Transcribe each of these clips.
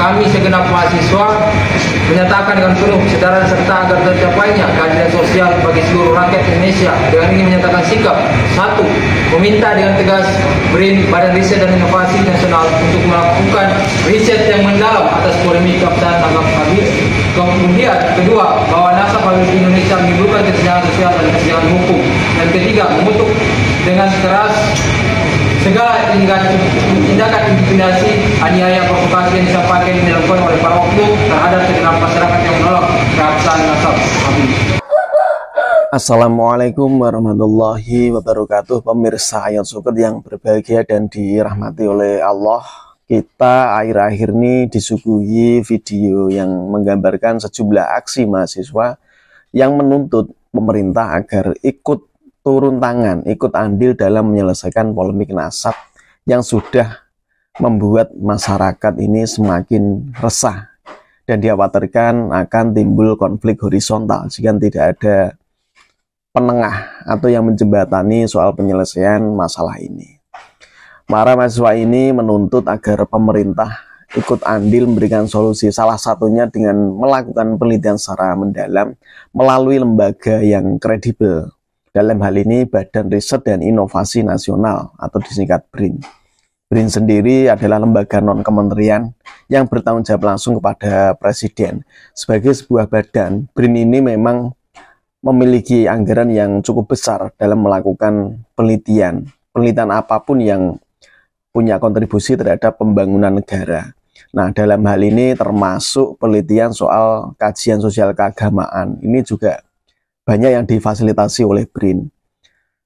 kami segenap mahasiswa menyatakan dengan penuh kesadaran serta agar tercapainya keadilan sosial bagi seluruh rakyat Indonesia. Dengan ini menyatakan sikap: 1. Meminta dengan tegas BRIN, Badan Riset dan Inovasi Nasional, untuk melakukan riset yang mendalam atas polemik keabsahan tanggap habis. Kemudian kedua, bahwa nasabah habis di Indonesia menimbulkan kesenjangan sosial dan kesenjangan hukum. Dan ketiga, mengutuk dengan keras segala tindakan intimidasi, aniaya, provokasi yang disampaikan dan dilakukan oleh para oknum terhadap segenap masyarakat yang menolak keabsahan nasabah habis. Assalamualaikum warahmatullahi wabarakatuh. Pemirsa Ayat Syukur yang berbahagia dan dirahmati oleh Allah, kita akhir-akhir ini disuguhi video yang menggambarkan sejumlah aksi mahasiswa yang menuntut pemerintah agar ikut turun tangan, ikut andil dalam menyelesaikan polemik nasab yang sudah membuat masyarakat ini semakin resah dan dikhawatirkan akan timbul konflik horizontal jika tidak ada penengah atau yang menjembatani soal penyelesaian masalah ini. Para mahasiswa ini menuntut agar pemerintah ikut andil memberikan solusi, salah satunya dengan melakukan penelitian secara mendalam melalui lembaga yang kredibel. Dalam hal ini Badan Riset dan Inovasi Nasional atau disingkat BRIN. BRIN sendiri adalah lembaga non-kementerian yang bertanggung jawab langsung kepada Presiden. Sebagai sebuah badan, BRIN ini memang memiliki anggaran yang cukup besar dalam melakukan penelitian apapun yang punya kontribusi terhadap pembangunan negara. Nah, dalam hal ini termasuk penelitian soal kajian sosial keagamaan. Ini juga banyak yang difasilitasi oleh BRIN.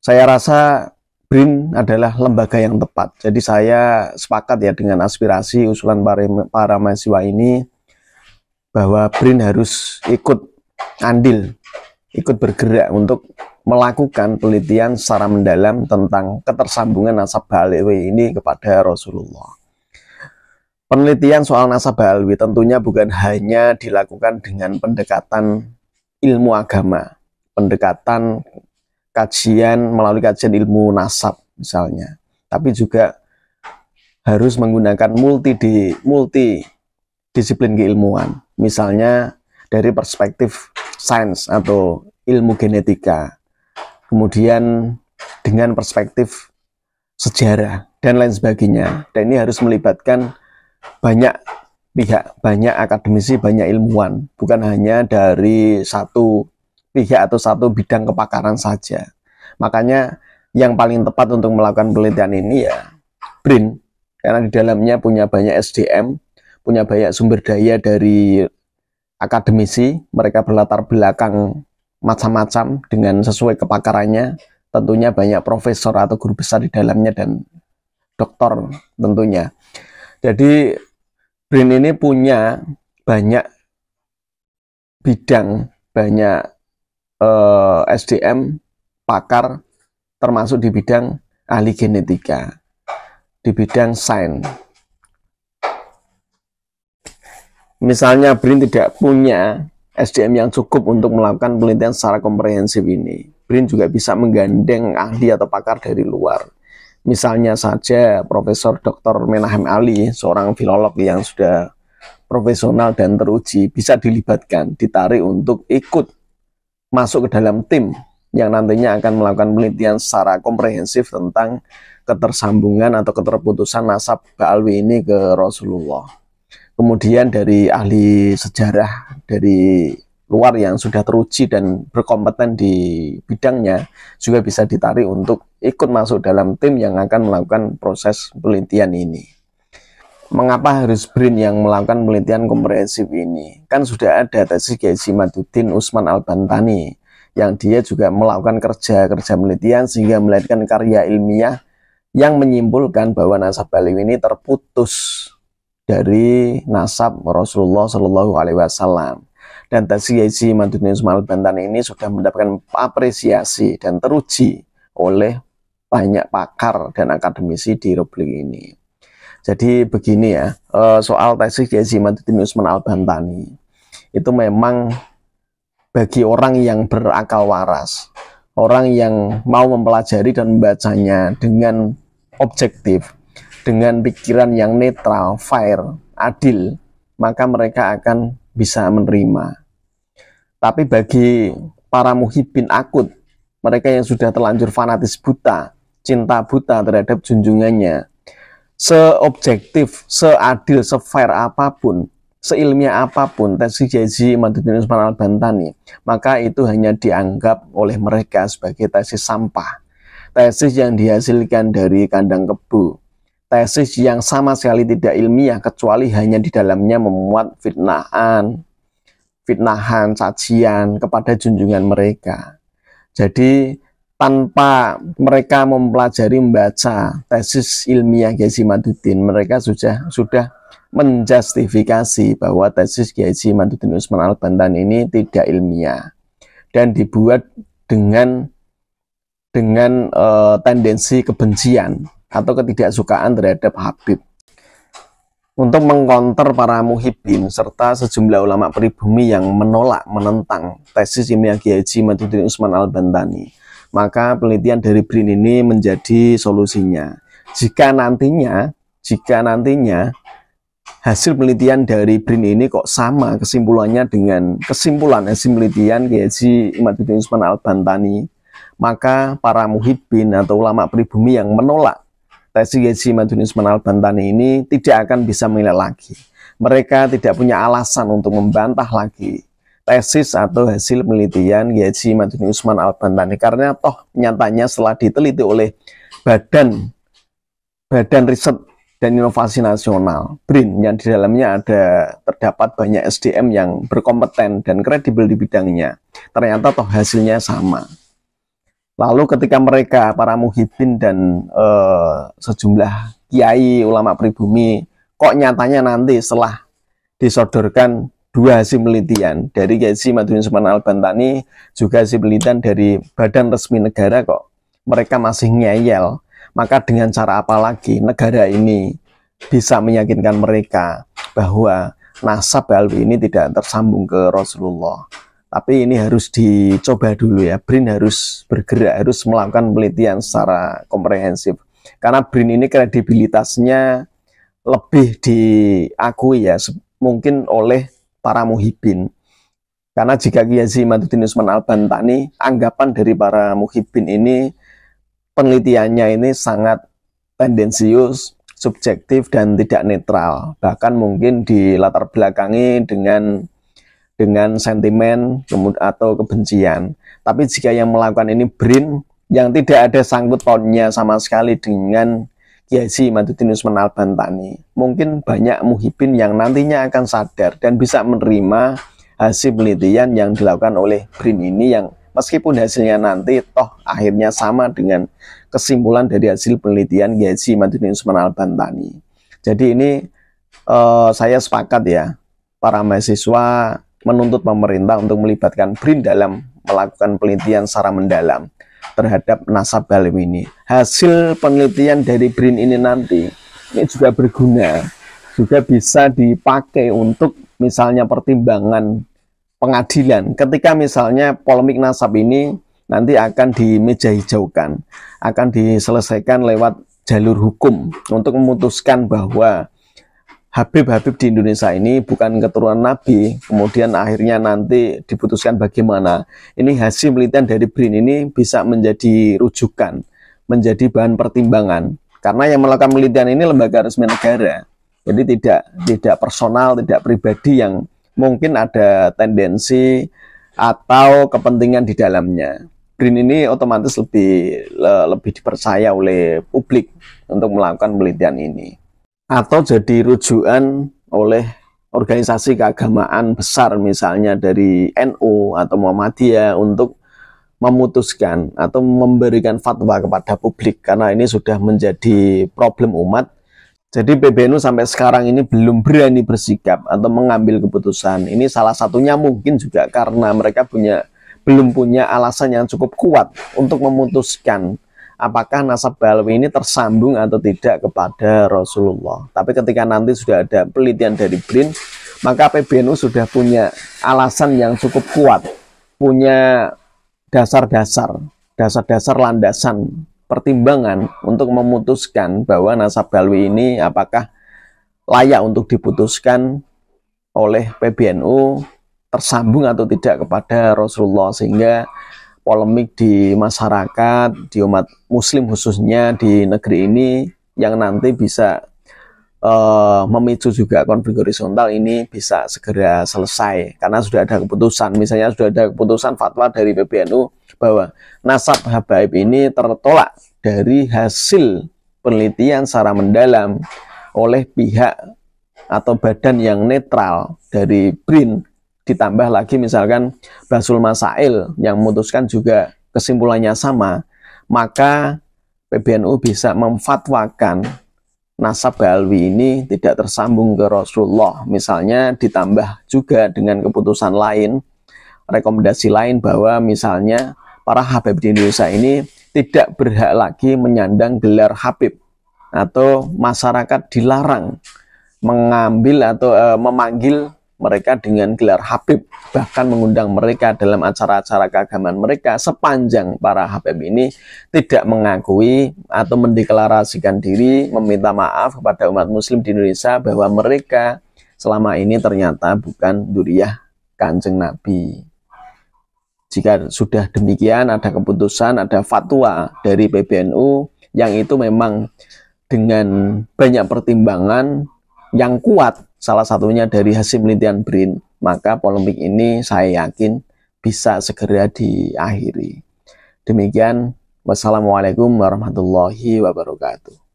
Saya rasa BRIN adalah lembaga yang tepat. Jadi saya sepakat ya dengan aspirasi usulan para mahasiswa ini bahwa BRIN harus ikut andil, ikut bergerak untuk melakukan penelitian secara mendalam tentang ketersambungan nasabah alwi ini kepada Rasulullah. Penelitian soal nasabah alwi tentunya bukan hanya dilakukan dengan pendekatan ilmu agama, pendekatan kajian melalui kajian ilmu nasab misalnya, tapi juga harus menggunakan multidisiplin keilmuan, misalnya dari perspektif sains atau ilmu genetika, kemudian dengan perspektif sejarah dan lain sebagainya. Dan ini harus melibatkan banyak pihak, banyak akademisi, banyak ilmuwan, bukan hanya dari satu pihak atau satu bidang kepakaran saja. Makanya yang paling tepat untuk melakukan penelitian ini ya BRIN, karena di dalamnya punya banyak SDM, punya banyak sumber daya dari akademisi, mereka berlatar belakang macam-macam dengan sesuai kepakarannya, tentunya banyak profesor atau guru besar di dalamnya dan doktor tentunya. Jadi BRIN ini punya banyak bidang, banyak SDM, pakar, termasuk di bidang ahli genetika, di bidang sains. Misalnya BRIN tidak punya SDM yang cukup untuk melakukan penelitian secara komprehensif ini, BRIN juga bisa menggandeng ahli atau pakar dari luar. Misalnya saja Profesor Dr. Menahem Ali, seorang filolog yang sudah profesional dan teruji, bisa dilibatkan, ditarik untuk ikut masuk ke dalam tim yang nantinya akan melakukan penelitian secara komprehensif tentang ketersambungan atau keterputusan nasab alwi ini ke Rasulullah. Kemudian dari ahli sejarah dari luar yang sudah teruji dan berkompeten di bidangnya juga bisa ditarik untuk ikut masuk dalam tim yang akan melakukan proses penelitian ini. Mengapa harus BRIN yang melakukan penelitian komprehensif ini? Kan sudah ada tesis Kiai Simaduddin Usman Al-Bantani yang dia juga melakukan kerja penelitian sehingga melahirkan karya ilmiah yang menyimpulkan bahwa nasab alwi ini terputus dari nasab Rasulullah Shallallahu Alaihi Wasallam. Dan tesis Kiai Simaduddin Usman Al-Bantani ini sudah mendapatkan apresiasi dan teruji oleh banyak pakar dan akademisi di Republik ini. Jadi begini ya, soal tesis Kiai Simaduddin Usman Al-Bantani itu memang bagi orang yang berakal waras, orang yang mau mempelajari dan membacanya dengan objektif, dengan pikiran yang netral, fair, adil, maka mereka akan bisa menerima. Tapi bagi para muhibbin akut, mereka yang sudah terlanjur fanatis buta, cinta buta terhadap junjungannya, seobjektif, seadil, sefair apapun, seilmiah apapun tesis Kiai Haji Imaduddin Usman Al-Bantani, maka itu hanya dianggap oleh mereka sebagai tesis sampah, tesis yang dihasilkan dari kandang kebu, tesis yang sama sekali tidak ilmiah, kecuali hanya di dalamnya memuat fitnahan, cacian kepada junjungan mereka. Jadi tanpa mereka mempelajari, membaca tesis ilmiah Kiai Haji Imaduddin, mereka sudah menjustifikasi bahwa tesis Kiai Haji Imaduddin Usman Al-Bantani ini tidak ilmiah dan dibuat dengan tendensi kebencian atau ketidaksukaan terhadap Habib. Untuk mengkonter para muhibbin serta sejumlah ulama pribumi yang menentang tesis ilmiah Kiai Haji Imaduddin Usman Al-Bantani, maka penelitian dari BRIN ini menjadi solusinya. Jika nantinya hasil penelitian dari BRIN ini kok sama kesimpulannya dengan kesimpulan hasil penelitian Kiai Haji Imaduddin Usman Al-Bantani, maka para muhibbin atau ulama pribumi yang menolak tesis Kiai Haji Imaduddin Usman Al-Bantani ini tidak akan bisa menilai lagi. Mereka tidak punya alasan untuk membantah lagi tesis atau hasil penelitian Kiai Haji Imaduddin Usman Al-Bantani, karena toh nyatanya setelah diteliti oleh Badan Riset dan Inovasi Nasional BRIN, yang di dalamnya terdapat banyak SDM yang berkompeten dan kredibel di bidangnya, ternyata toh hasilnya sama. Lalu ketika mereka, para muhibbin dan sejumlah kiai ulama pribumi, kok nyatanya nanti setelah disodorkan dua hasil penelitian dari Kiai Haji Imaduddin Usman Al-Bantani, juga hasil penelitian dari badan resmi negara, kok mereka masih ngeyel, maka dengan cara apa lagi negara ini bisa meyakinkan mereka bahwa nasab Alwi ini tidak tersambung ke Rasulullah? Tapi ini harus dicoba dulu ya. BRIN harus bergerak, harus melakukan penelitian secara komprehensif. Karena BRIN ini kredibilitasnya lebih diakui ya, mungkin oleh para muhibbin. Karena jika Kiai Haji Imaduddin Usman Al-Bantani, anggapan dari para muhibbin ini, penelitiannya ini sangat tendensius, subjektif, dan tidak netral. Bahkan mungkin dilatar belakangi dengan sentimen atau kebencian. Tapi jika yang melakukan ini BRIN yang tidak ada sangkut pautnya sama sekali dengan Kiai Haji Imaduddin Usman Al-Bantani, mungkin banyak muhibbin yang nantinya akan sadar dan bisa menerima hasil penelitian yang dilakukan oleh BRIN ini, yang meskipun hasilnya nanti toh akhirnya sama dengan kesimpulan dari hasil penelitian Kiai Haji Imaduddin Usman Al-Bantani. Jadi ini saya sepakat ya, para mahasiswa menuntut pemerintah untuk melibatkan BRIN dalam melakukan penelitian secara mendalam terhadap nasab Alwi ini. Hasil penelitian dari BRIN ini nanti ini juga berguna, juga bisa dipakai untuk misalnya pertimbangan pengadilan. Ketika misalnya polemik nasab ini nanti akan dimeja hijaukan, akan diselesaikan lewat jalur hukum untuk memutuskan bahwa Habib-habib di Indonesia ini bukan keturunan Nabi, kemudian akhirnya nanti diputuskan bagaimana. Ini hasil penelitian dari BRIN ini bisa menjadi rujukan, menjadi bahan pertimbangan. Karena yang melakukan penelitian ini lembaga resmi negara. Jadi tidak personal, tidak pribadi yang mungkin ada tendensi atau kepentingan di dalamnya. BRIN ini otomatis lebih dipercaya oleh publik untuk melakukan penelitian ini, atau jadi rujukan oleh organisasi keagamaan besar misalnya dari NU atau Muhammadiyah untuk memutuskan atau memberikan fatwa kepada publik, karena ini sudah menjadi problem umat. Jadi PBNU sampai sekarang ini belum berani bersikap atau mengambil keputusan. Ini salah satunya mungkin juga karena mereka belum punya alasan yang cukup kuat untuk memutuskan apakah nasab Alwi ini tersambung atau tidak kepada Rasulullah. Tapi ketika nanti sudah ada penelitian dari BRIN, maka PBNU sudah punya alasan yang cukup kuat, punya dasar-dasar landasan pertimbangan untuk memutuskan bahwa nasab Alwi ini apakah layak untuk diputuskan oleh PBNU tersambung atau tidak kepada Rasulullah, sehingga polemik di masyarakat, di umat muslim khususnya di negeri ini yang nanti bisa memicu juga konflik horizontal ini bisa segera selesai, karena sudah ada keputusan. Misalnya sudah ada keputusan fatwa dari PBNU bahwa nasab habaib ini tertolak dari hasil penelitian secara mendalam oleh pihak atau badan yang netral dari BRIN, ditambah lagi misalkan Basul Masail yang memutuskan juga kesimpulannya sama, maka PBNU bisa memfatwakan nasab Ba'alwi ini tidak tersambung ke Rasulullah. Misalnya ditambah juga dengan keputusan lain, rekomendasi lain, bahwa misalnya para Habib di Indonesia ini tidak berhak lagi menyandang gelar Habib, atau masyarakat dilarang mengambil atau memanggil mereka dengan gelar Habib, bahkan mengundang mereka dalam acara-acara keagamaan mereka, sepanjang para Habib ini tidak mengakui atau mendeklarasikan diri meminta maaf kepada umat muslim di Indonesia bahwa mereka selama ini ternyata bukan dzurriyyah Kanjeng Nabi. Jika sudah demikian, ada keputusan, ada fatwa dari PBNU yang itu memang dengan banyak pertimbangan yang kuat, salah satunya dari hasil penelitian BRIN, maka polemik ini saya yakin bisa segera diakhiri. Demikian, wassalamualaikum warahmatullahi wabarakatuh.